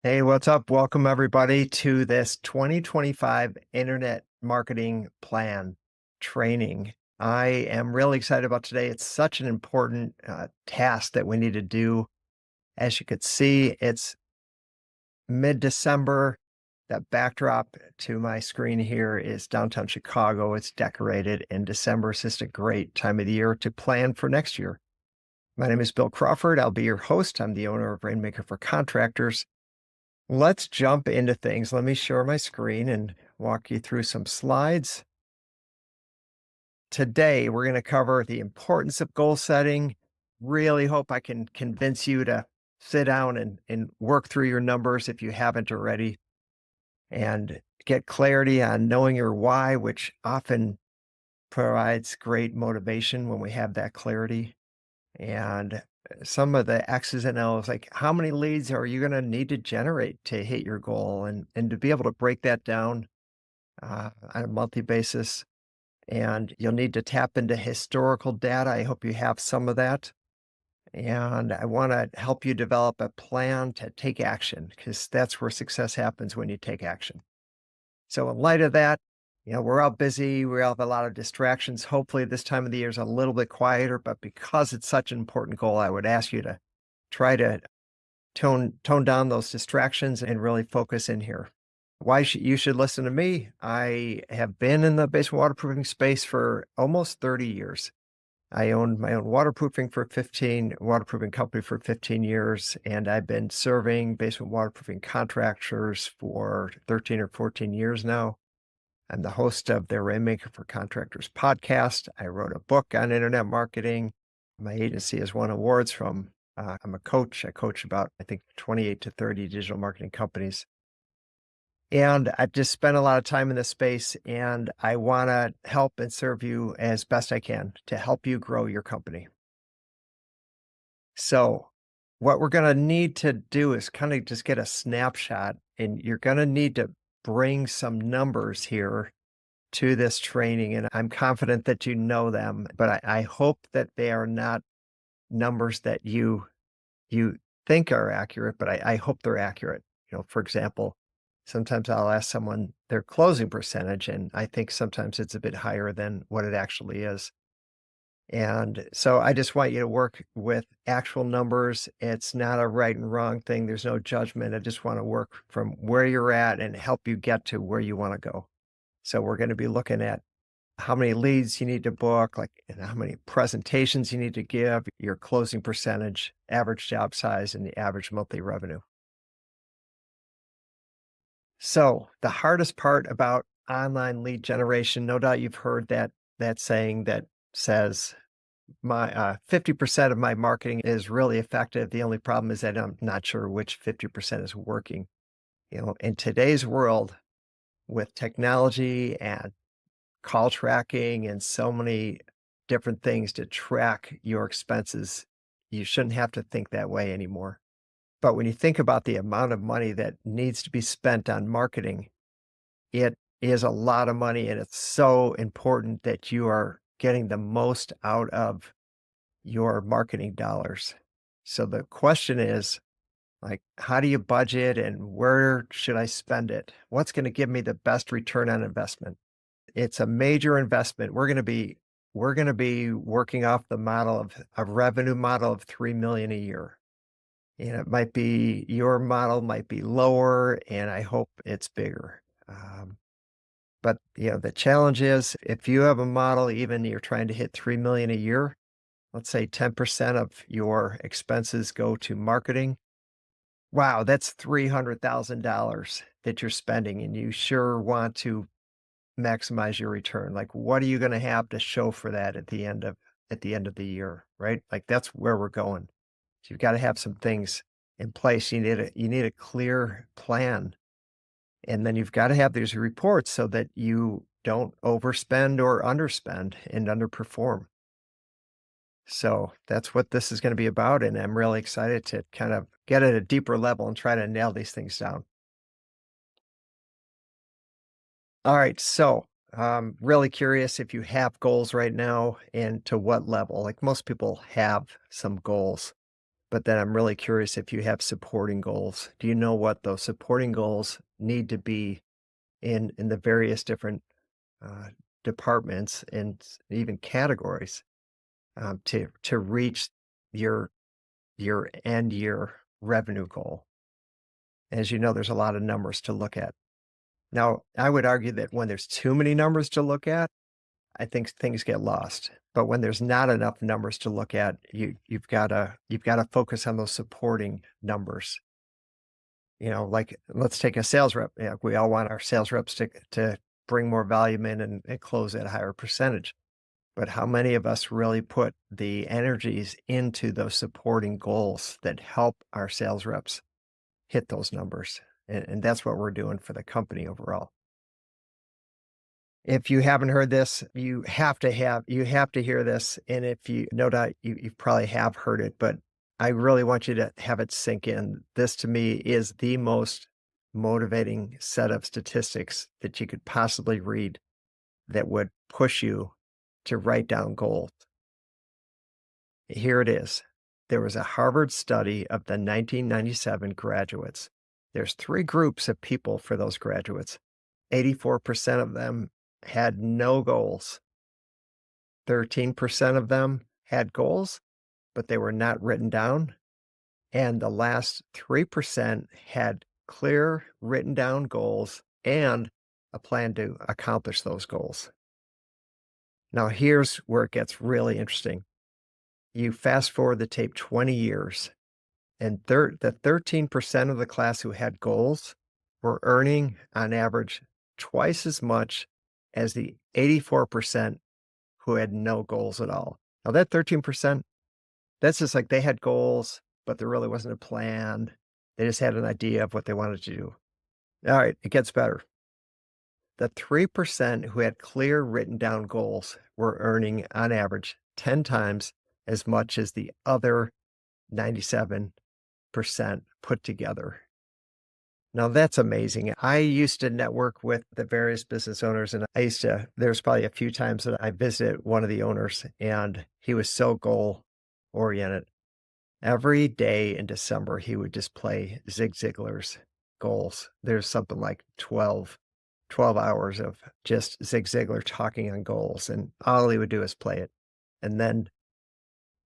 Hey, what's up? Welcome everybody to this 2025 Internet Marketing Plan training. I am really excited about today. It's such an important task that we need to do. As you could see, it's mid-December. That backdrop to my screen here is downtown Chicago. It's decorated, and December is just a great time of the year to plan for next year. My name is Bill Crawford. I'll be your host. I'm the owner of Rainmaker for Contractors. Let's jump into things. Let me share my screen and walk you through some slides. Today, we're going to cover the importance of goal setting. Really hope I can convince you to sit down and work through your numbers if you haven't already and get clarity on knowing your why, which often provides great motivation when we have that clarity. And some of the X's and O's, like how many leads are you going to need to generate to hit your goal, and to be able to break that down on a monthly basis. And you'll need to tap into historical data. I hope you have some of that. And I want to help you develop a plan to take action because that's where success happens when you take action. So in light of that, we're all busy. We all have a lot of distractions. Hopefully this time of the year is a little bit quieter, but because it's such an important goal, I would ask you to try to tone down those distractions and really focus in here. You should listen to me. I have been in the basement waterproofing space for almost 30 years. I owned my own waterproofing company for 15 years, and I've been serving basement waterproofing contractors for 13 or 14 years now. I'm the host of the Rainmaker for Contractors podcast. I wrote a book on internet marketing. My agency has won awards from, I'm a coach. I coach about, I think, 28 to 30 digital marketing companies. And I've just spent a lot of time in this space, and I want to help and serve you as best I can to help you grow your company. So, what we're going to need to do is kind of just get a snapshot, and you're going to need to bring some numbers here to this training. And I'm confident that you know them, but I hope that they are not numbers that you think are accurate, but I hope they're accurate. For example, sometimes I'll ask someone their closing percentage, and I think sometimes it's a bit higher than what it actually is. And so I just want you to work with actual numbers. It's not a right and wrong thing. There's no judgment. I just want to work from where you're at and help you get to where you want to go. So we're going to be looking at how many leads you need to book, like, and how many presentations you need to give, your closing percentage, average job size, and the average monthly revenue. So the hardest part about online lead generation, no doubt you've heard that saying that says my 50% of my marketing is really effective. The only problem is that I'm not sure which 50% is working. In today's world with technology and call tracking and so many different things to track your expenses, you shouldn't have to think that way anymore. But when you think about the amount of money that needs to be spent on marketing, it is a lot of money, and it's so important that you are getting the most out of your marketing dollars. So the question is, like, how do you budget and where should I spend it? What's going to give me the best return on investment? It's a major investment. We're going to be working off the model of a revenue model of 3 million a year. And it might be your model might be lower, and I hope it's bigger. But the challenge is if you have a model, even you're trying to hit 3 million a year, let's say 10% of your expenses go to marketing. Wow, that's $300,000 that you're spending, and you sure want to maximize your return. Like, what are you going to have to show for that at the end of the year, right? Like, that's where we're going. So you've got to have some things in place. You need a clear plan, and then you've got to have these reports so that you don't overspend or underspend and underperform. So that's what this is going to be about, and I'm really excited to kind of get at a deeper level and try to nail these things down. All right, so really curious if you have goals right now and to what level. Like most people have some goals, But then I'm really curious if you have supporting goals. Do you know what those supporting goals need to be in the various different uh, departments and even categories to reach your end year revenue goal? As you know, there's a lot of numbers to look at. Now, I would argue that when there's too many numbers to look at, I think things get lost. But when there's not enough numbers to look at, you've gotta focus on those supporting numbers. Like let's take a sales rep. Yeah, we all want our sales reps to bring more volume in and close at a higher percentage. But how many of us really put the energies into those supporting goals that help our sales reps hit those numbers? And that's what we're doing for the company overall. If you haven't heard this, you have to hear this, and if you no doubt you probably have heard it, but I really want you to have it sink in. This to me is the most motivating set of statistics that you could possibly read that would push you to write down goals. Here it is. There was a Harvard study of the 1997 graduates. There's 3 groups of people for those graduates. 84% of them had no goals. 13% of them had goals, but they were not written down. And the last 3% had clear written down goals and a plan to accomplish those goals. Now, here's where it gets really interesting. You fast forward the tape 20 years, and the 13% of the class who had goals were earning, on average, twice as much as the 84% who had no goals at all. Now that 13%, that's just like they had goals, but there really wasn't a plan. They just had an idea of what they wanted to do. All right, it gets better. The 3% who had clear written down goals were earning on average 10 times as much as the other 97% put together. Now that's amazing. I used to network with the various business owners, and there's probably a few times that I visited one of the owners, and he was so goal oriented. Every day in December, he would just play Zig Ziglar's goals. There's something like 12 hours of just Zig Ziglar talking on goals, and all he would do is play it. And then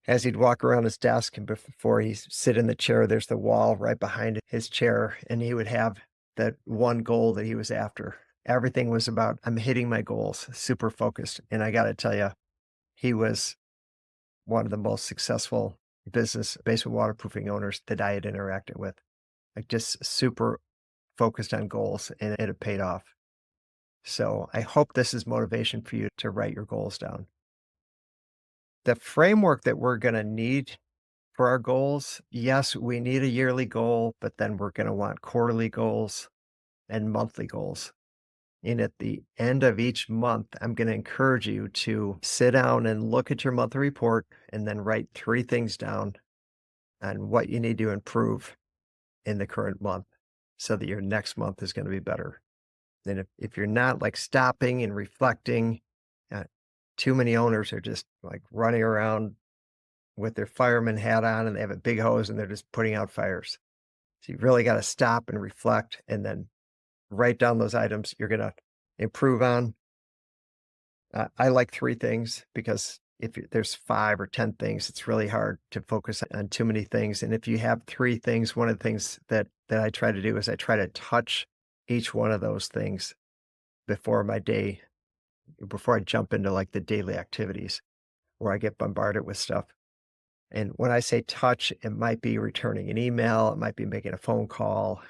as he'd walk around his desk and before he sit in the chair, there's the wall right behind his chair, and he would have that one goal that he was after. Everything was about, "I'm hitting my goals," super focused, and I gotta tell you, he was one of the most successful business basement waterproofing owners that I had interacted with. Like, just super focused on goals, and it paid off. So, I hope this is motivation for you to write your goals down. The framework that we're gonna need for our goals, yes, we need a yearly goal, but then we're going to want quarterly goals and monthly goals. And at the end of each month, I'm going to encourage you to sit down and look at your monthly report and then write 3 things down on what you need to improve in the current month so that your next month is going to be better. And if you're not like stopping and reflecting, uh, too many owners are just like running around with their fireman hat on and they have a big hose and they're just putting out fires. So you really got to stop and reflect and then write down those items you're going to improve on. I like 3 things because there's 5 or 10 things, it's really hard to focus on too many things. And if you have 3 things, one of the things that I try to do is I try to touch each one of those things before my day, before I jump into like the daily activities where I get bombarded with stuff. And when I say touch, it might be returning an email, it might be making a phone call.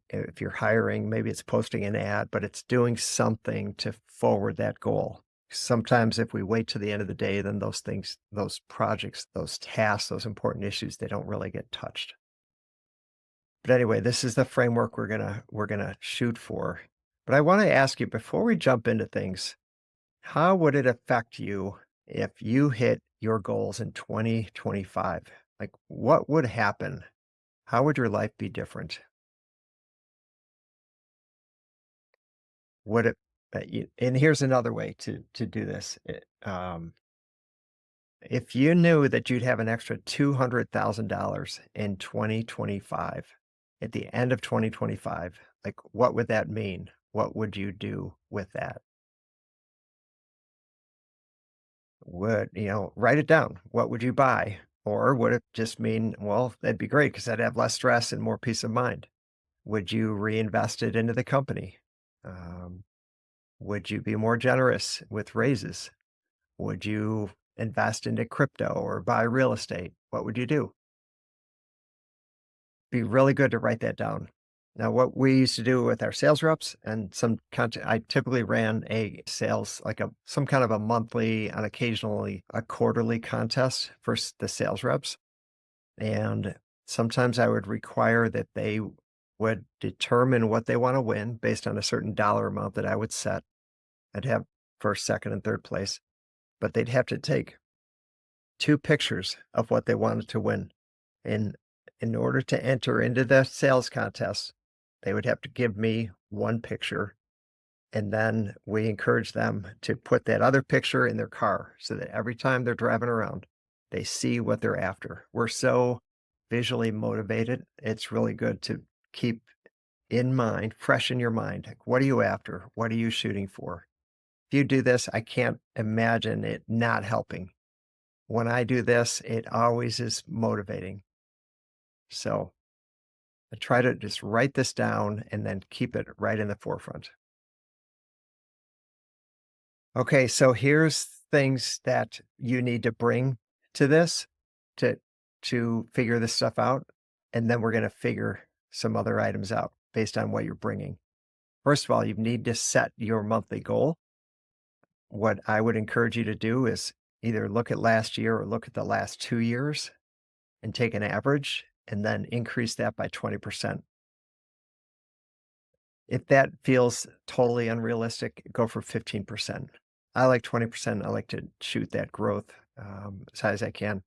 If you're hiring, maybe it's posting an ad, but it's doing something to forward that goal. Sometimes if we wait to the end of the day, then those things, those projects, those tasks, those important issues, they don't really get touched. But anyway, this is the framework we're gonna shoot for. But I want to ask you before we jump into things, how would it affect you if you hit your goals in 2025? Like, what would happen? How would your life be different? Would it and here's another way to do this. If you knew that you'd have an extra $200,000 in 2025, at the end of 2025, like, what would that mean? What would you do with that? Write it down. What would you buy? Or would it just mean, well, that'd be great because I'd have less stress and more peace of mind? Would you reinvest it into the company? Um, would you be more generous with raises? Would you invest into crypto or buy real estate? What would you do? Be really good to write that down. Now, what we used to do with our sales reps and some content, I typically ran a sales, like some kind of a monthly and occasionally a quarterly contest for the sales reps. And sometimes I would require that they would determine what they want to win based on a certain dollar amount that I would set. I'd have first, second, and third place, but they'd have to take two pictures of what they wanted to win. And in order to enter into the sales contest, they would have to give me one picture. And then we encourage them to put that other picture in their car so that every time they're driving around, they see what they're after. We're so visually motivated. It's really good to keep in mind, fresh in your mind. Like, what are you after? What are you shooting for? If you do this, I can't imagine it not helping. When I do this, it always is motivating. So I try to just write this down and then keep it right in the forefront. Okay, so here's things that you need to bring to this to figure this stuff out, and then we're going to figure some other items out based on what you're bringing. First of all, you need to set your monthly goal. What I would encourage you to do is either look at last year or look at the last 2 years and take an average and then increase that by 20%. If that feels totally unrealistic, go for 15%. I like 20%. I like to shoot that growth as high as I can.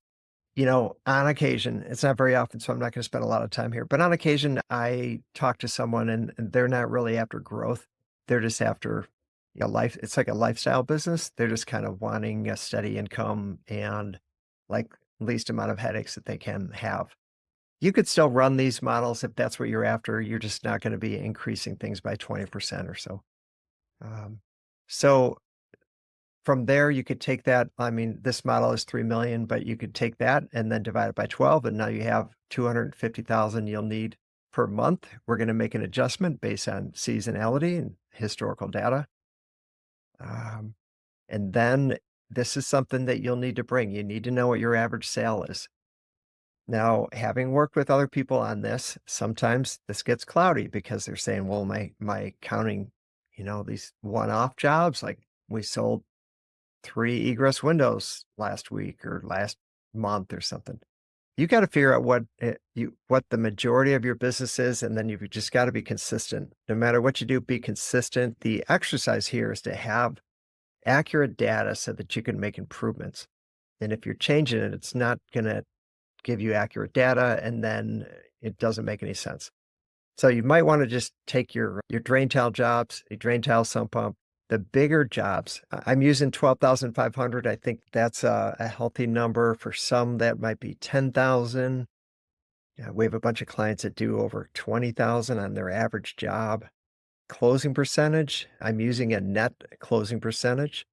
On occasion, it's not very often, so I'm not going to spend a lot of time here, but on occasion, I talk to someone and they're not really after growth. They're just after life. It's like a lifestyle business. They're just kind of wanting a steady income and like least amount of headaches that they can have. You could still run these models if that's what you're after. You're just not going to be increasing things by 20% or so. Um, so from there, you could take that. I mean, this model is 3 million, but you could take that and then divide it by 12. And now you have 250,000 you'll need per month. We're going to make an adjustment based on seasonality and historical data. Um, and then this is something that you'll need to bring. You need to know what your average sale is. Now, having worked with other people on this, sometimes this gets cloudy because they're saying, well, my counting, these one-off jobs, like we sold 3 egress windows last week or last month or something. You got to figure out what the majority of your business is, and then you've just got to be consistent. No matter what you do, be consistent. The exercise here is to have accurate data so that you can make improvements. And if you're changing it, it's not going to give you accurate data, and then it doesn't make any sense. So you might want to just take your drain tile jobs, a drain tile sump pump, the bigger jobs. I'm using 12,500. I think that's a healthy number. For some, that might be 10,000. Yeah, we have a bunch of clients that do over 20,000 on their average job. Closing percentage, I'm using a net closing percentage,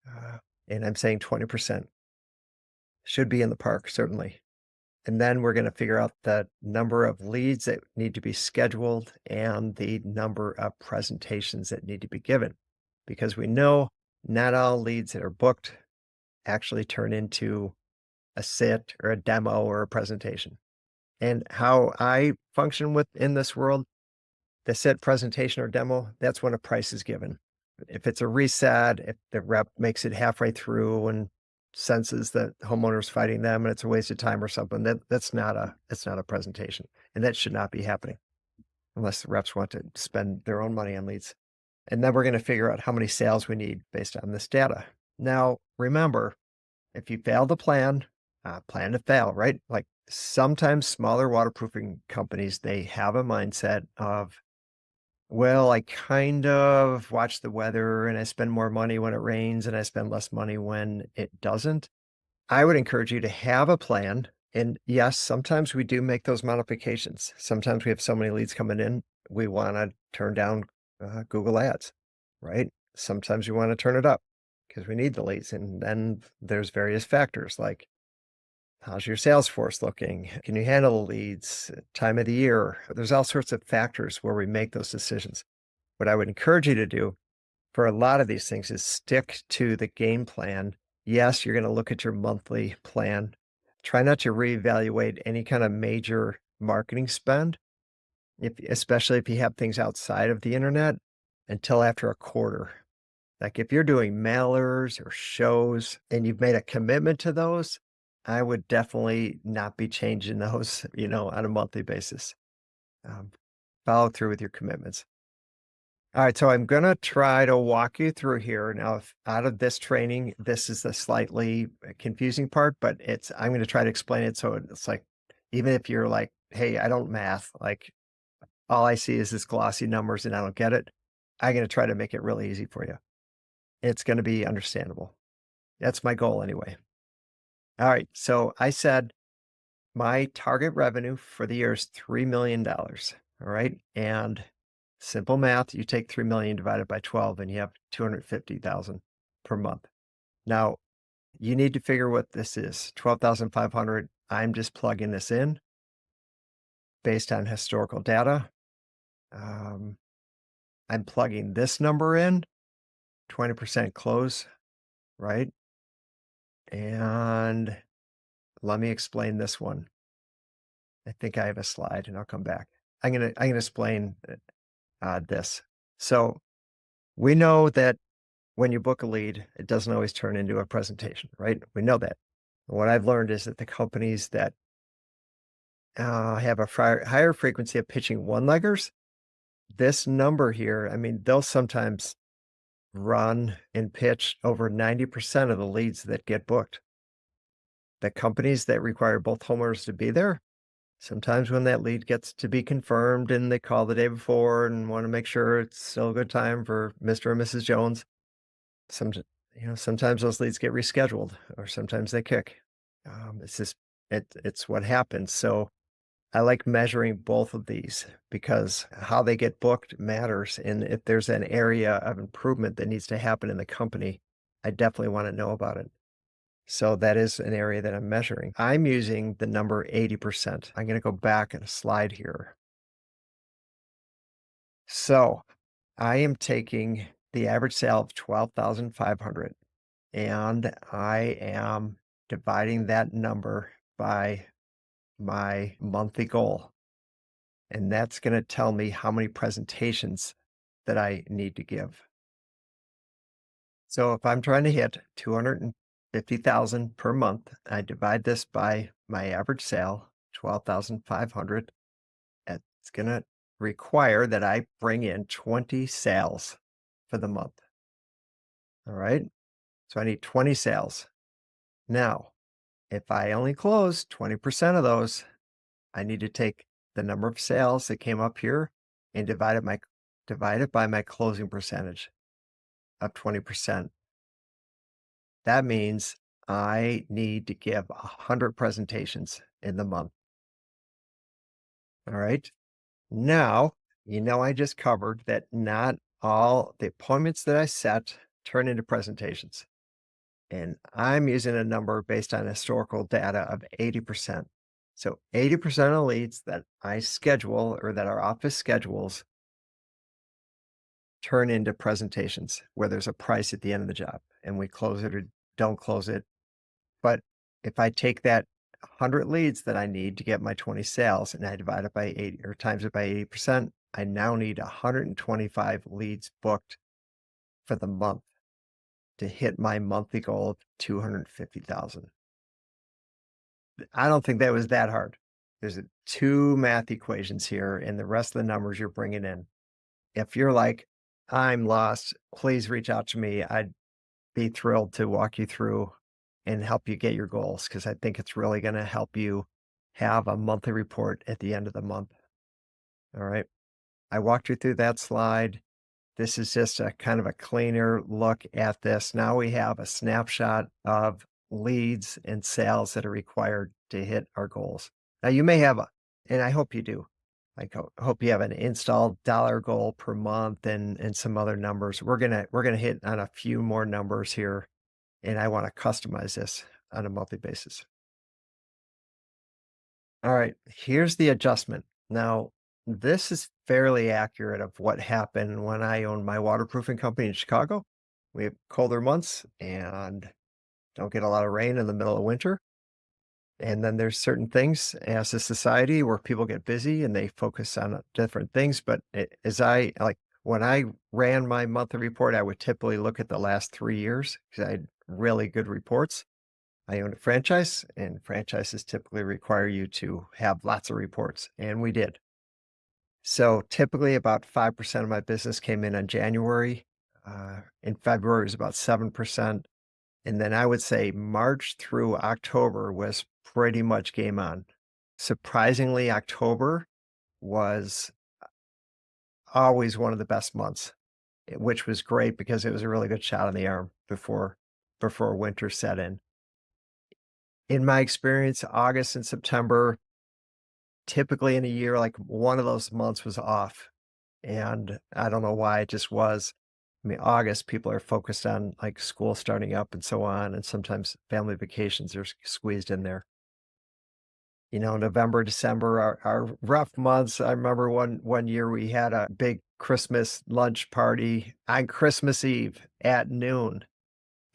uh, and I'm saying 20%. Should be in the park, certainly. And then we're going to figure out the number of leads that need to be scheduled and the number of presentations that need to be given. Because we know not all leads that are booked actually turn into a sit or a demo or a presentation. And how I function in this world, the sit, presentation, or demo, that's when a price is given. If it's a reset, if the rep makes it halfway through and senses that homeowner's fighting them and it's a waste of time or something, that's not a presentation. And that should not be happening unless the reps want to spend their own money on leads. And then we're going to figure out how many sales we need based on this data. Now, remember, if you fail to plan to fail, right? Like sometimes smaller waterproofing companies, they have a mindset of Well, I kind of watch the weather and I spend more money when it rains and I spend less money when it doesn't. I would encourage you to have a plan. And yes, sometimes we do make those modifications. Sometimes we have so many leads coming in, we want to turn down Google Ads, right? Sometimes we want to turn it up because we need the leads. And then there's various factors like how's your sales force looking? Can you handle the leads? Time of the year? There's all sorts of factors where we make those decisions. What I would encourage you to do for a lot of these things is stick to the game plan. Yes, you're going to look at your monthly plan. Try not to reevaluate any kind of major marketing spend, especially if you have things outside of the internet until after a quarter. Like if you're doing mailers or shows and you've made a commitment to those, I would definitely not be changing those, on a monthly basis. Um, Follow through with your commitments. All right, so I'm gonna try to walk you through here. Now, if out of this training, this is the slightly confusing part, but I'm gonna try to explain it so it's like, even if you're like, hey, I don't math, like all I see is this glossy numbers and I don't get it, I'm gonna try to make it really easy for you. It's gonna be understandable. That's my goal anyway. All right, so I said my target revenue for the year is $3 million. All right. And simple math, you take 3 million divided by 12 and you have 250,000 per month. Now, you need to figure what this is. 12,500. I'm just plugging this in based on historical data. Um, I'm plugging this number in, 20% close, right? And let me explain this one. I think I have a slide and I'll come back. I'm gonna explain this. So we know that when you book a lead, it doesn't always turn into a presentation, right? We know that. What I've learned is that the companies that have a higher frequency of pitching one-leggers, this number here, I mean, they'll sometimes run and pitch over 90% of the leads that get booked. The companies that require both homeowners to be there, sometimes when that lead gets to be confirmed and they call the day before and want to make sure it's still a good time for Mr. or Mrs. Jones, some, sometimes those leads get rescheduled or sometimes they kick. It's just, it's what happens. So I like measuring both of these because how they get booked matters. And if there's an area of improvement that needs to happen in the company, I definitely want to know about it. So that is an area that I'm measuring. I'm using the number 80%. I'm going to go back in a slide here. So I am taking the average sale of 12,500 and I am dividing that number by my monthly goal. And that's going to tell me how many presentations that I need to give. So if I'm trying to hit 250,000 per month, I divide this by my average sale, 12,500. It's going to require that I bring in 20 sales for the month. All right. So I need 20 sales. Now, if I only close 20% of those, I need to take the number of sales that came up here and divide it by my closing percentage of 20%. That means I need to give 100 presentations in the month. All right. Now, I just covered that not all the appointments that I set turn into presentations. And I'm using a number based on historical data of 80%. So 80% of leads that I schedule or that our office schedules turn into presentations where there's a price at the end of the job and we close it or don't close it. But if I take that 100 leads that I need to get my 20 sales and I divide it by 80 or times it by 80%, I now need 125 leads booked for the month to hit my monthly goal of 250,000. I don't think that was that hard. There's two math equations here, and the rest of the numbers you're bringing in. If you're like, I'm lost, please reach out to me. I'd be thrilled to walk you through and help you get your goals because I think it's really going to help you have a monthly report at the end of the month. All right. I walked you through that slide. This is just a kind of a cleaner look at this. Now we have a snapshot of leads and sales that are required to hit our goals. Now you may have a, and I hope you do. Hope you have an installed dollar goal per month and some other numbers. We're gonna hit on a few more numbers here, and I want to customize this on a monthly basis. All right, here's the adjustment. Now, this is fairly accurate of what happened when I owned my waterproofing company in Chicago. We have colder months and don't get a lot of rain in the middle of winter. And then there's certain things as a society where people get busy and they focus on different things. But as I like when I ran my monthly report, I would typically look at the last 3 years because I had really good reports. I owned a franchise, and franchises typically require you to have lots of reports, and we did. So typically, about 5% of my business came in January. In February, it was about 7%. And then I would say March through October was pretty much game on. Surprisingly, October was always one of the best months, which was great because it was a really good shot in the arm before winter set in. In my experience, August and September, typically in a year, like one of those months was off. And I don't know why it just was. I mean, August, people are focused on like school starting up and so on. And sometimes family vacations are squeezed in there. November, December are rough months. I remember one year we had a big Christmas lunch party on Christmas Eve at noon,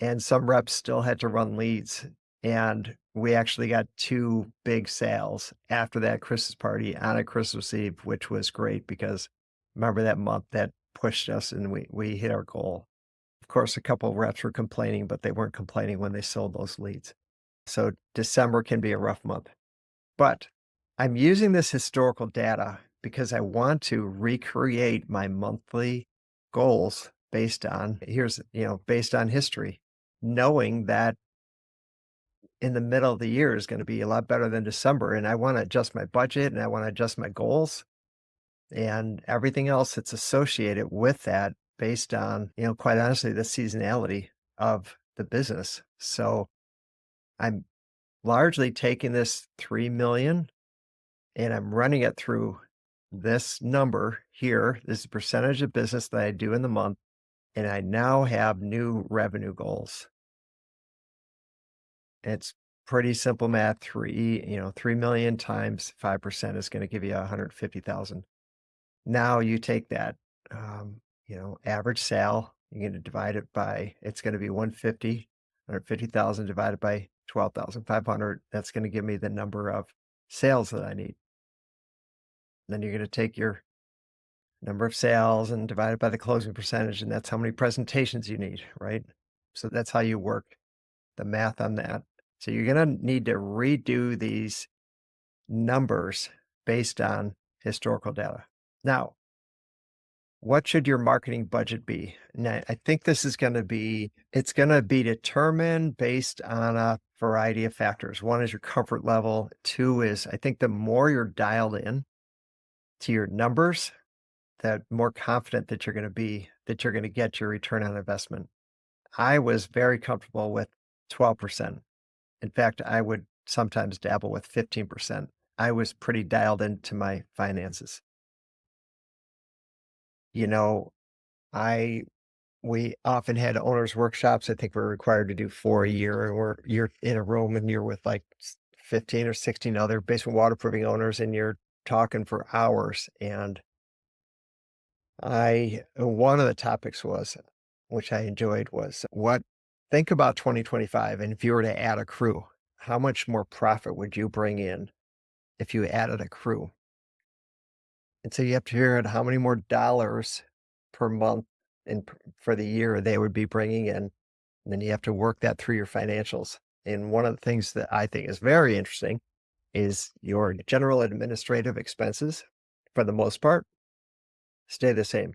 and some reps still had to run leads. And we actually got 2 big sales after that Christmas party on a Christmas Eve, which was great because remember that month that pushed us and we hit our goal. Of course, a couple of reps were complaining, but they weren't complaining when they sold those leads. So December can be a rough month. But I'm using this historical data because I want to recreate my monthly goals based on history, knowing that in the middle of the year is going to be a lot better than December. And I want to adjust my budget and I want to adjust my goals and everything else that's associated with that based on, quite honestly, the seasonality of the business. So I'm largely taking this 3 million and I'm running it through this number here. This is the percentage of business that I do in the month. And I now have new revenue goals. It's pretty simple math. 3 million times 5% is going to give you 150,000. Now you take that, average sale, you're going to divide it by, it's going to be 150,000 divided by 12,500. That's going to give me the number of sales that I need. Then you're going to take your number of sales and divide it by the closing percentage, and that's how many presentations you need, right? So that's how you work the math on that. So you're going to need to redo these numbers based on historical data. Now, what should your marketing budget be? Now, I think it's going to be determined based on a variety of factors. One is your comfort level. Two is, I think the more you're dialed in to your numbers, the more confident that you're going to get your return on investment. I was very comfortable with 12%. In fact, I would sometimes dabble with 15%. I was pretty dialed into my finances. You know, I we often had owners workshops. I think we're required to do 4 a year, or you're in a room and you're with like 15 or 16 other basement waterproofing owners and you're talking for hours. And one of the topics was, which I enjoyed, was think about 2025. And if you were to add a crew, how much more profit would you bring in if you added a crew? And so you have to figure out how many more dollars per month for the year they would be bringing in. And then you have to work that through your financials. And one of the things that I think is very interesting is your general administrative expenses, for the most part, stay the same.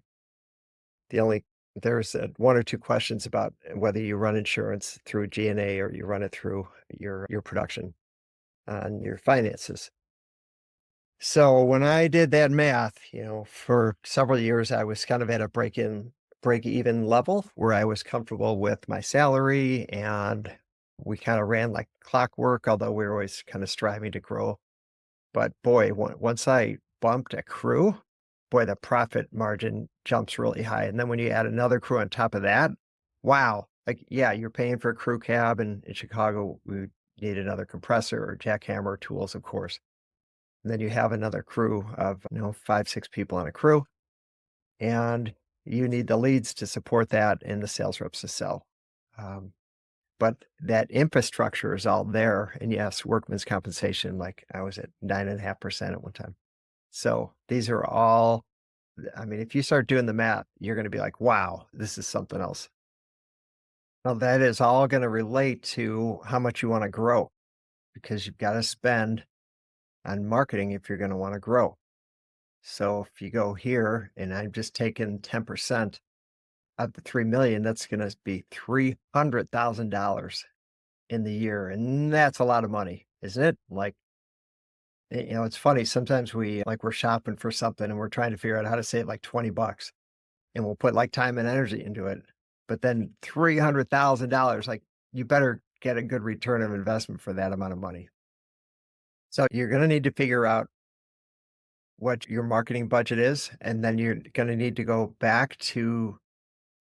There's 1 or 2 questions about whether you run insurance through G&A or you run it through your production on your finances. So when I did that math, for several years, I was kind of at a break even level where I was comfortable with my salary and we kind of ran like clockwork, although we were always kind of striving to grow. But boy, once I bumped a crew, boy, the profit margin jumps really high. And then when you add another crew on top of that, wow. Like, yeah, you're paying for a crew cab. And in Chicago, we need another compressor or jackhammer tools, of course. And then you have another crew of, 5, 6 people on a crew, and you need the leads to support that and the sales reps to sell. Um, but that infrastructure is all there. And yes, workman's compensation, like I was at 9.5% at one time. So these are all, I mean, if you start doing the math, you're going to be like, wow, this is something else. Now, that is all going to relate to how much you want to grow because you've got to spend on marketing if you're going to want to grow. So if you go here and I'm just taking 10% of the 3 million, that's going to be $300,000 in the year. And that's a lot of money, isn't it? Like, it's funny. Sometimes we're shopping for something and we're trying to figure out how to save like 20 bucks and we'll put like time and energy into it. But then $300,000, like you better get a good return of investment for that amount of money. So you're going to need to figure out what your marketing budget is. And then you're going to need to go back to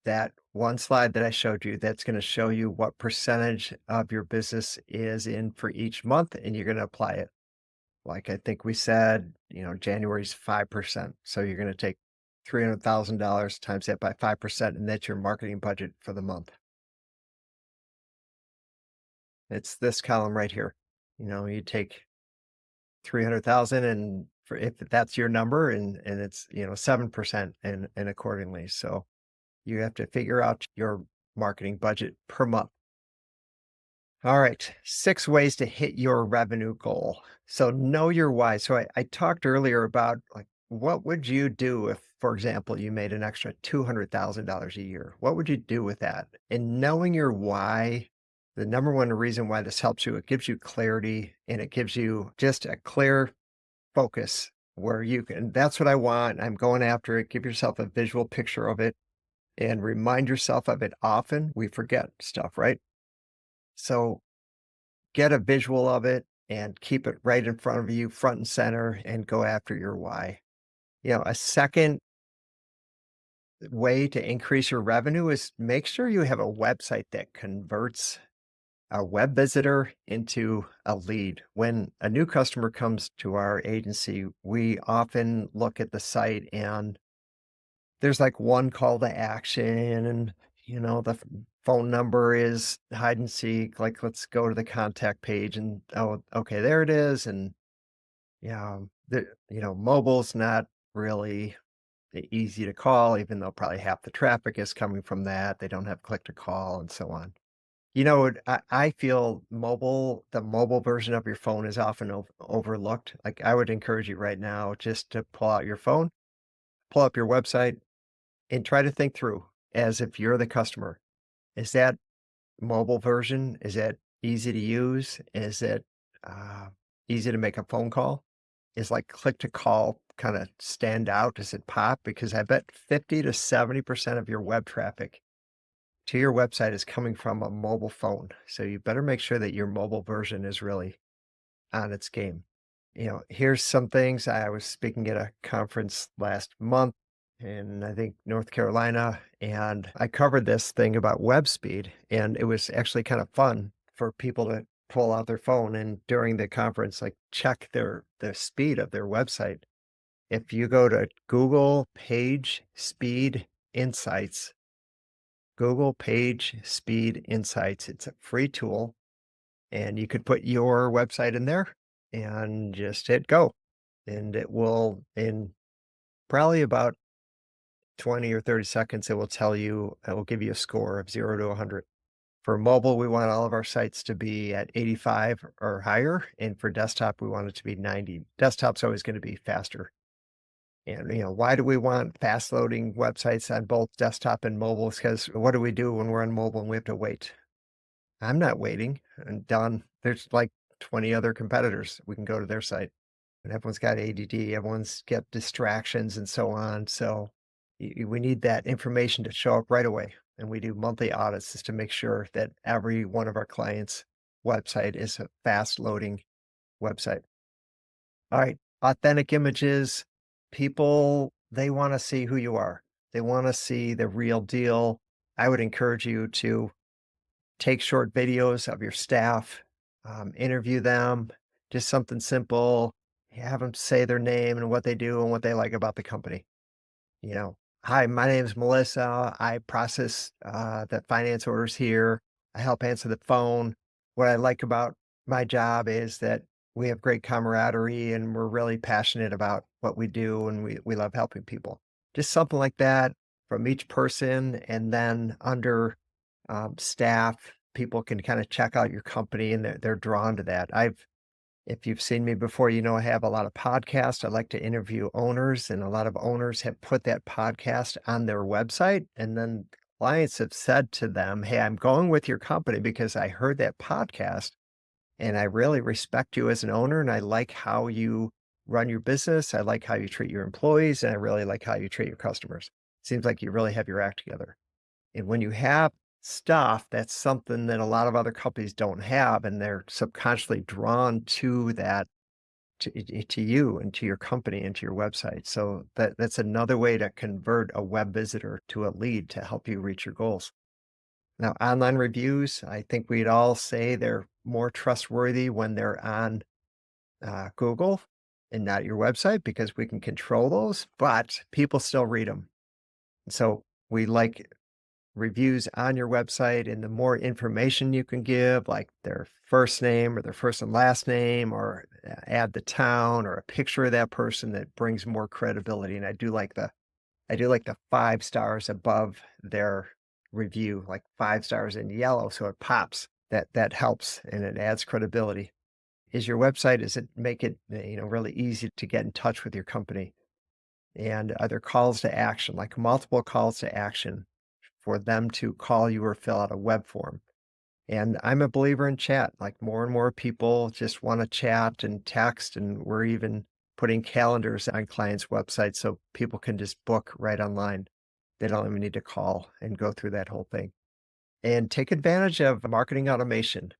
that one slide that I showed you that's going to show you what percentage of your business is in for each month, and you're going to apply it. Like I think we said, January's 5%. So you're going to take $300,000 times that by 5%, and that's your marketing budget for the month. It's this column right here. You take 300,000 and for if that's your number and it's, 7% and accordingly. So you have to figure out your marketing budget per month. All right, 6 ways to hit your revenue goal. So know your why. So I talked earlier about like what would you do if, for example, you made an extra $200,000 a year? What would you do with that? And knowing your why, the number one reason why this helps you, it gives you clarity and it gives you just a clear focus where you can, that's what I want. I'm going after it. Give yourself a visual picture of it and remind yourself of it often. We forget stuff, right? So get a visual of it and keep it right in front of you, front and center, and go after your why. A second way to increase your revenue is make sure you have a website that converts a web visitor into a lead. When a new customer comes to our agency, we often look at the site and there's like one call to action and the phone number is hide and seek, like let's go to the contact page and oh okay, there it is. And yeah, mobile's not really easy to call, even though probably half the traffic is coming from that. They don't have click to call and so on. I feel the mobile version of your phone is often overlooked. Like I would encourage you right now just to pull out your phone, pull up your website, and try to think through as if you're the customer. Is that mobile version, is it easy to use? Is it, uh, easy to make a phone call? Is, like, click to call kinda stand out? Does it pop? Because I bet 50 to 70% of your web traffic to your website is coming from a mobile phone, so you better make sure that your mobile version is really on its game. Here's some things. I was speaking at a conference last month in, I think, North Carolina, and I covered this thing about web speed, and it was actually kind of fun for people to pull out their phone and during the conference, like check the speed of their website. If you go to Insights, Google Page Speed Insights, it's a free tool, and you could put your website in there and just hit go. And it will, in probably about 20 or 30 seconds, it will give you a score of 0 to 100. For mobile, we want all of our sites to be at 85 or higher. And for desktop, we want it to be 90. Desktop's always going to be faster. And, why do we want fast loading websites on both desktop and mobile? Because what do we do when we're on mobile and we have to wait? I'm not waiting. And done. There's like 20 other competitors. We can go to their site. And everyone's got ADD, everyone's got distractions and so on. So we need that information to show up right away. And we do monthly audits just to make sure that every one of our clients' website is a fast loading website. All right. Authentic images. People, they want to see who you are. They want to see the real deal. I would encourage you to take short videos of your staff, interview them, just something simple. Have them say their name and what they do and what they like about the company. You know, hi, my name is Melissa. I process the finance orders here. I help answer the phone. What I like about my job is that we have great camaraderie and we're really passionate about what we do and we love helping people. Just something like that from each person. And then under staff, people can kind of check out your company and they're drawn to that. If you've seen me before, you know I have a lot of podcasts. I like to interview owners, and a lot of owners have put that podcast on their website. And then clients have said to them, "Hey, I'm going with your company because I heard that podcast and I really respect you as an owner and I like how you run your business. I like how you treat your employees and I really like how you treat your customers. Seems like you really have your act together." And when you have stuff, that's something that a lot of other companies don't have, and they're subconsciously drawn to that, to you and to your company and to your website. So that's another way to convert a web visitor to a lead to help you reach your goals. Now, online reviews, I think we'd all say they're more trustworthy when they're on Google and not your website because we can control those, but people still read them. So we like reviews on your website, and the more information you can give, like their first name or their first and last name, or add the town or a picture of that person, that brings more credibility. And I do like the 5 stars above their review, like 5 stars in yellow, so it pops. That helps and it adds credibility. Is your website, does it make it really easy to get in touch with your company? And are there calls to action, like multiple calls to action for them to call you or fill out a web form? And I'm a believer in chat. Like more and more people just want to chat and text, and we're even putting calendars on clients' websites so people can just book right online. They don't even need to call and go through that whole thing. And take advantage of marketing automation.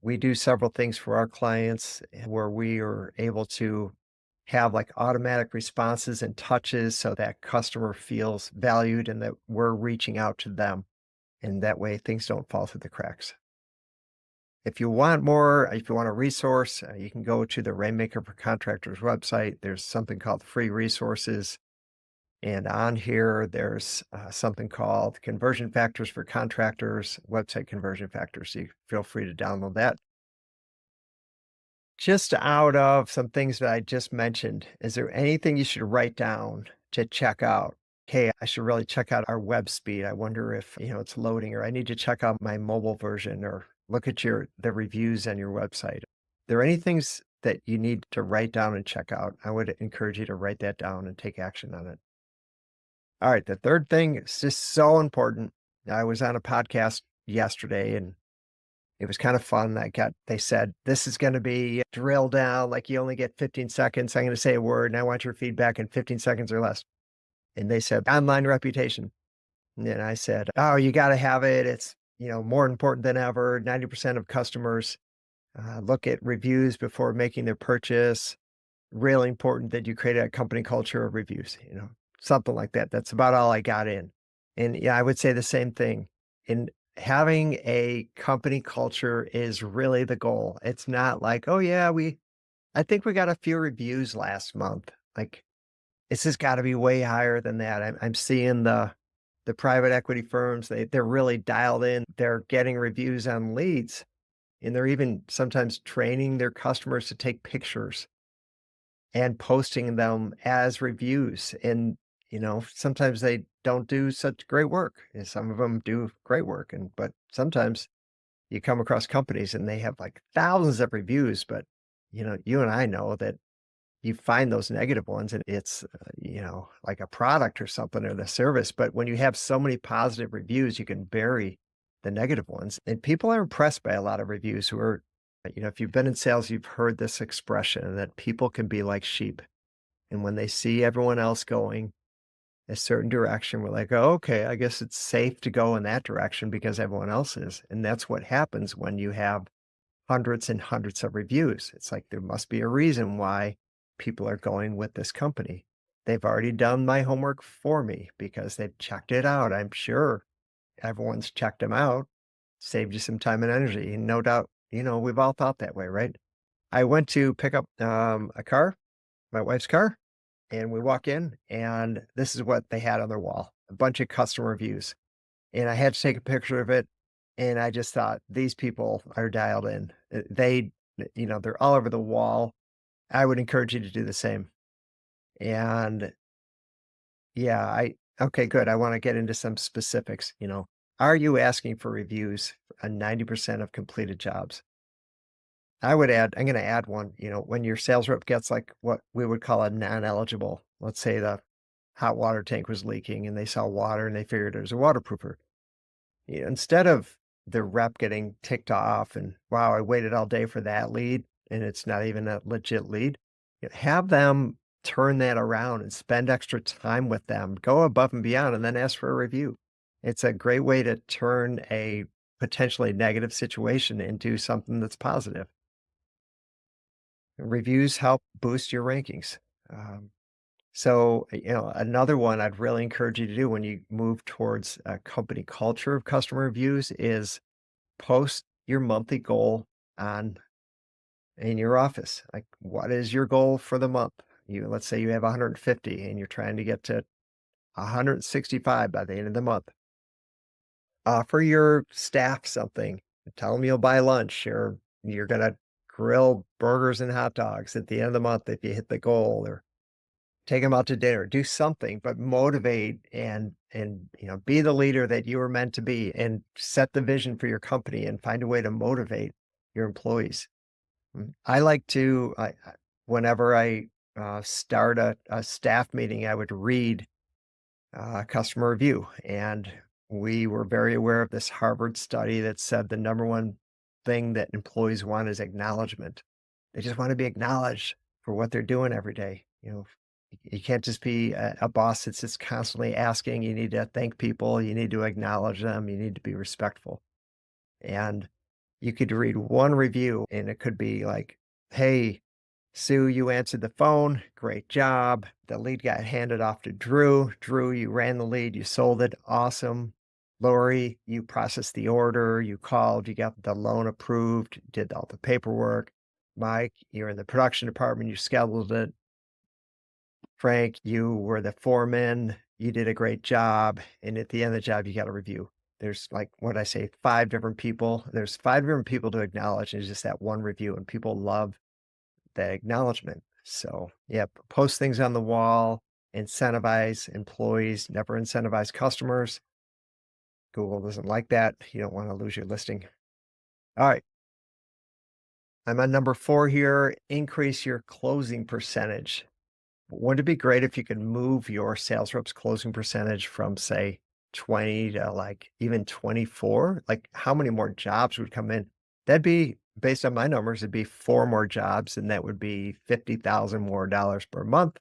We do several things for our clients where we are able to have like automatic responses and touches so that customer feels valued and that we're reaching out to them. And that way things don't fall through the cracks. If you want more, if you want a resource, you can go to the Rainmaker for Contractors website. There's something called free resources. And on here, there's something called Conversion Factors for Contractors, Website Conversion Factors. So you feel free to download that. Just out of some things that I just mentioned, is there anything you should write down to check out? "Hey, I should really check out our web speed. I wonder if, it's loading," or "I need to check out my mobile version," or "Look at the reviews on your website." There are any things that you need to write down and check out? I would encourage you to write that down and take action on it. All right, the third thing is just so important. I was on a podcast yesterday and it was kind of fun. They said, "This is going to be drill down. Like you only get 15 seconds. I'm going to say a word and I want your feedback in 15 seconds or less." And they said, "Online reputation." And then I said, "Oh, you got to have it. It's, more important than ever. 90% of customers look at reviews before making their purchase. Really important that you create a company culture of reviews, something like that." That's about all I got in. And yeah, I would say the same thing. In having a company culture is really the goal. It's not like, "Oh yeah, I think we got a few reviews last month." Like it's just got to be way higher than that. I'm seeing the private equity firms, they're really dialed in. They're getting reviews on leads, and they're even sometimes training their customers to take pictures and posting them as reviews. And, sometimes they don't do such great work. And some of them do great work. But sometimes you come across companies and they have like thousands of reviews, but, you and I know that you find those negative ones and it's, like a product or something or the service. But when you have so many positive reviews, you can bury the negative ones. And people are impressed by a lot of reviews who are If you've been in sales, you've heard this expression that people can be like sheep. And when they see everyone else going a certain direction, we're like, oh, okay, I guess it's safe to go in that direction because everyone else is. And that's what happens when you have hundreds and hundreds of reviews. It's like there must be a reason why people are going with this company. They've already done my homework for me because they've checked it out. I'm sure everyone's checked them out, saved you some time and energy. And no doubt, we've all thought that way, right? I went to pick up a car, my wife's car, and we walk in, and this is what they had on their wall, a bunch of customer reviews. And I had to take a picture of it, and I just thought, "These people are dialed in." They're all over the wall. I would encourage you to do the same. And, yeah, I okay, good. I wanna get into some specifics, Are you asking for reviews on 90% of completed jobs? I'm gonna add one, when your sales rep gets, like, what we would call a non-eligible, let's say the hot water tank was leaking and they saw water and they figured it was a waterproofer. Instead of the rep getting ticked off and, "Wow, I waited all day for that lead," and it's not even a legit lead, have them turn that around and spend extra time with them, go above and beyond, and then ask for a review. It's a great way to turn a potentially negative situation into something that's positive. Reviews help boost your rankings. Um, another one I'd really encourage you to do when you move towards a company culture of customer reviews is post your monthly goal on in your office. Like, what is your goal for the month? Let's say you have 150 and you're trying to get to 165 by the end of the month. Offer your staff something. Tell them you'll buy lunch or you're gonna grill burgers and hot dogs at the end of the month if you hit the goal, or take them out to dinner, do something, but motivate and be the leader that you were meant to be and set the vision for your company and find a way to motivate your employees. I like to whenever I, start a staff meeting, I would read a customer review, and we were very aware of this Harvard study that said the number one thing that employees want is acknowledgement. They just wanna be acknowledged for what they're doing every day. You can't just be a boss that's just constantly asking. You need to thank people, you need to acknowledge them, you need to be respectful. And you could read one review, and it could be like, "Hey, Sue, you answered the phone. Great job. The lead got handed off to Drew. Drew, you ran the lead. You sold it. Awesome. Lori, you processed the order. You called. You got the loan approved. Did all the paperwork. Mike, you're in the production department. You scheduled it. Frank, you were the foreman. You did a great job. And at the end of the job, you got a review." There's like, what I say, five different people. There's five different people to acknowledge. And it's just that one review. And people love the acknowledgement. So, yeah, post things on the wall, incentivize employees, never incentivize customers. Google doesn't like that. You don't want to lose your listing. All right. I'm on number 4 here. Increase your closing percentage. Wouldn't it be great if you could move your sales reps closing percentage from, say, 20 to like even 24? Like, how many more jobs would come in? That'd be, based on my numbers, it'd be 4 more jobs, and that would be 50,000 more dollars per month,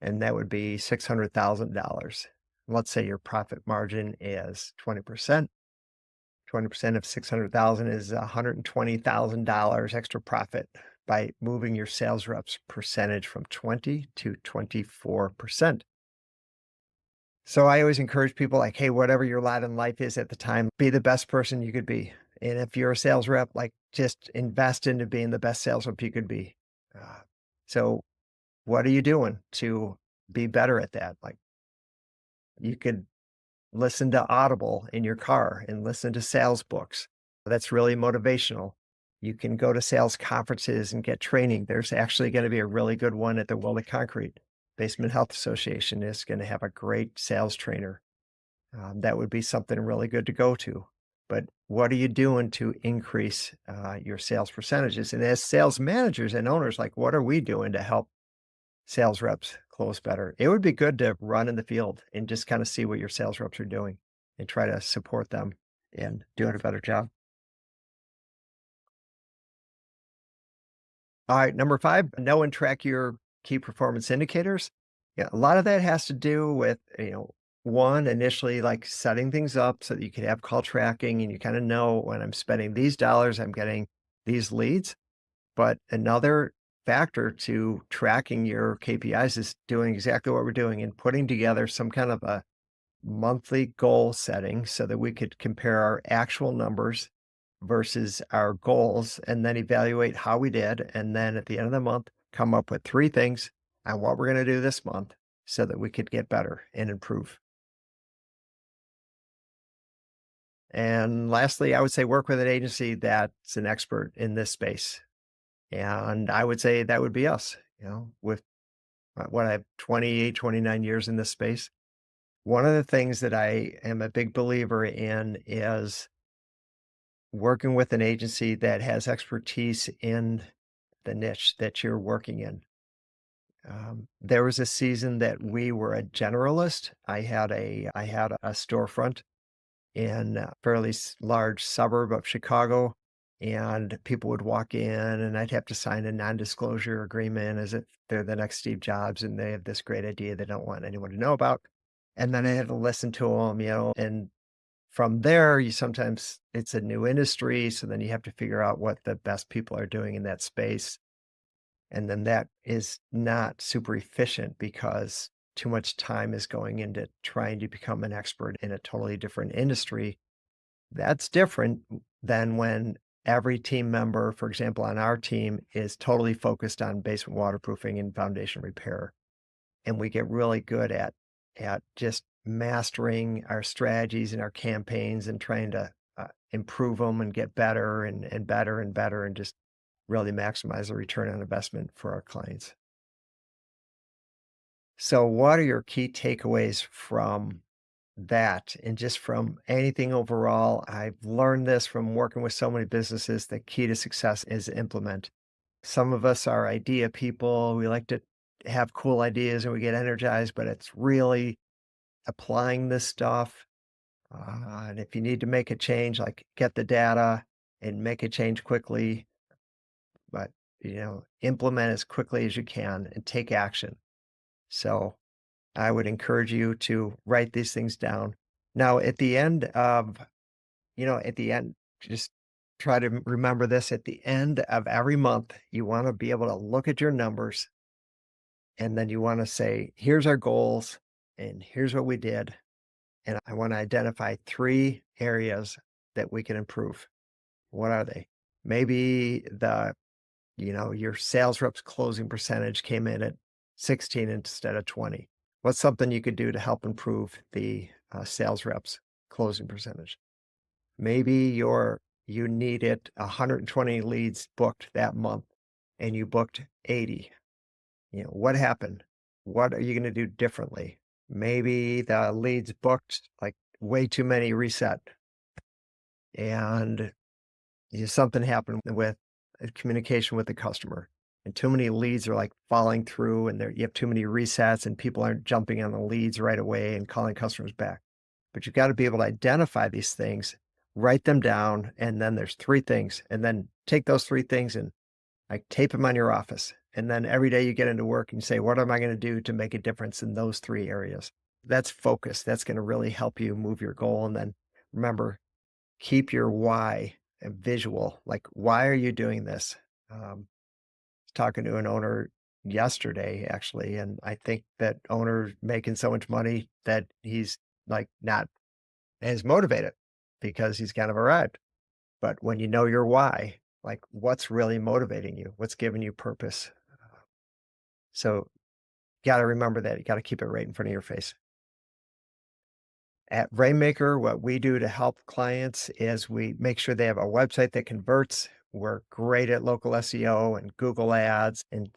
and that would be $600,000. Let's say your profit margin is 20%. 20% of 600,000 is $120,000 extra profit by moving your sales reps percentage from 20 to 24%. So I always encourage people like, hey, whatever your lot in life is at the time, be the best person you could be. And if you're a sales rep, like just invest into being the best sales rep you could be. Uh, so what are you doing to be better at that? Like, you could listen to Audible in your car and listen to sales books. That's really motivational. You can go to sales conferences and get training. There's actually going to be a really good one at the World of Concrete. Basement Health Association is going to have a great sales trainer. That would be something really good to go to. But what are you doing to increase your sales percentages? And as sales managers and owners, like, what are we doing to help sales reps close better? It would be good to run in the field and just kind of see what your sales reps are doing and try to support them in doing a better job. All right, number 5, know and track your key performance indicators. Yeah, a lot of that has to do with, one, initially, like, setting things up so that you can have call tracking and you kinda know when I'm spending these dollars, I'm getting these leads. But another factor to tracking your KPIs is doing exactly what we're doing and putting together some kind of a monthly goal setting so that we could compare our actual numbers versus our goals and then evaluate how we did. And then at the end of the month, come up with 3 things on what we're going to do this month so that we could get better and improve. And lastly, I would say work with an agency that's an expert in this space. And I would say that would be us, with what I have 28, 29 years in this space. One of the things that I am a big believer in is working with an agency that has expertise in the niche that you're working in. There was a season that we were a generalist. I had a storefront in a fairly large suburb of Chicago, and people would walk in, and I'd have to sign a non-disclosure agreement as if they're the next Steve Jobs, and they have this great idea they don't want anyone to know about. And then I had to listen to them, and from there, you sometimes it's a new industry, so then you have to figure out what the best people are doing in that space. And then that is not super efficient because too much time is going into trying to become an expert in a totally different industry. That's different than when every team member, for example, on our team, is totally focused on basement waterproofing and foundation repair. And we get really good at just mastering our strategies and our campaigns and trying to improve them and get better and better and better and just really maximize the return on investment for our clients. So, what are your key takeaways from that and just from anything overall? I've learned this from working with so many businesses. The key to success is implement. Some of us are idea people. We like to have cool ideas and we get energized, but it's really applying this stuff. And if you need to make a change, like get the data and make a change quickly, but implement as quickly as you can and take action. So I would encourage you to write these things down. Now, at the end, just try to remember this at the end of every month, you want to be able to look at your numbers and then you want to say, here's our goals and here's what we did. And I want to identify 3 areas that we can improve. What are they? Maybe your sales reps closing percentage came in at 16 instead of 20. What's something you could do to help improve the sales reps closing percentage? Maybe you needed 120 leads booked that month and you booked 80. What happened? What are you going to do differently? Maybe the leads booked like way too many reset and something happened with communication with the customer. And too many leads are like falling through and you have too many resets and people aren't jumping on the leads right away and calling customers back. But you've got to be able to identify these things, write them down, and then there's 3 things. And then take those 3 things and like tape them on your office. And then every day you get into work and you say, what am I going to do to make a difference in those 3 areas? That's focus. That's going to really help you move your goal. And then remember, keep your why visual. Like, why are you doing this? Talking to an owner yesterday, actually, and I think that owner making so much money that he's like not as motivated because he's kind of arrived. But when you know your why, like what's really motivating you, what's giving you purpose. So you got to remember that. You got to keep it right in front of your face. At Rainmaker, what we do to help clients is we make sure they have a website that converts. We're great at local SEO and Google ads. And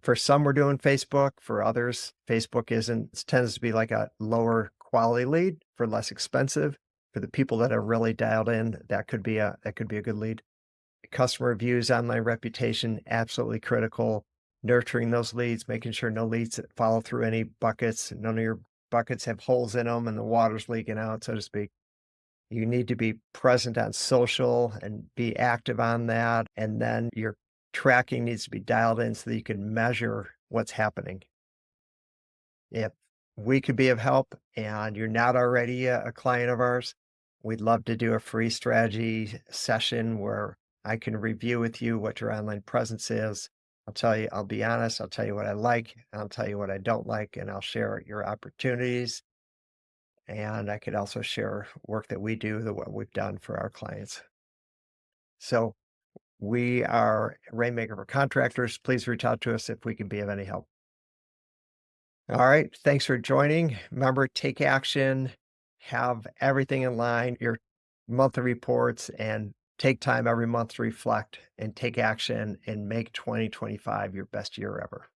for some, we're doing Facebook. For others, Facebook isn't. It tends to be like a lower quality lead for less expensive. For the people that are really dialed in, that could be a good lead. Customer reviews, online reputation, absolutely critical. Nurturing those leads, making sure no leads that follow through any buckets. None of your buckets have holes in them and the water's leaking out, so to speak. You need to be present on social and be active on that. And then your tracking needs to be dialed in so that you can measure what's happening. If we could be of help and you're not already a client of ours, we'd love to do a free strategy session where I can review with you what your online presence is. I'll tell you, I'll be honest, I'll tell you what I like, I'll tell you what I don't like, and I'll share your opportunities. And I could also share work that we do, the what we've done for our clients. So we are Rainmaker for Contractors. Please reach out to us if we can be of any help. All right. Thanks for joining. Remember, take action, have everything in line, your monthly reports, and take time every month to reflect and take action and make 2025 your best year ever.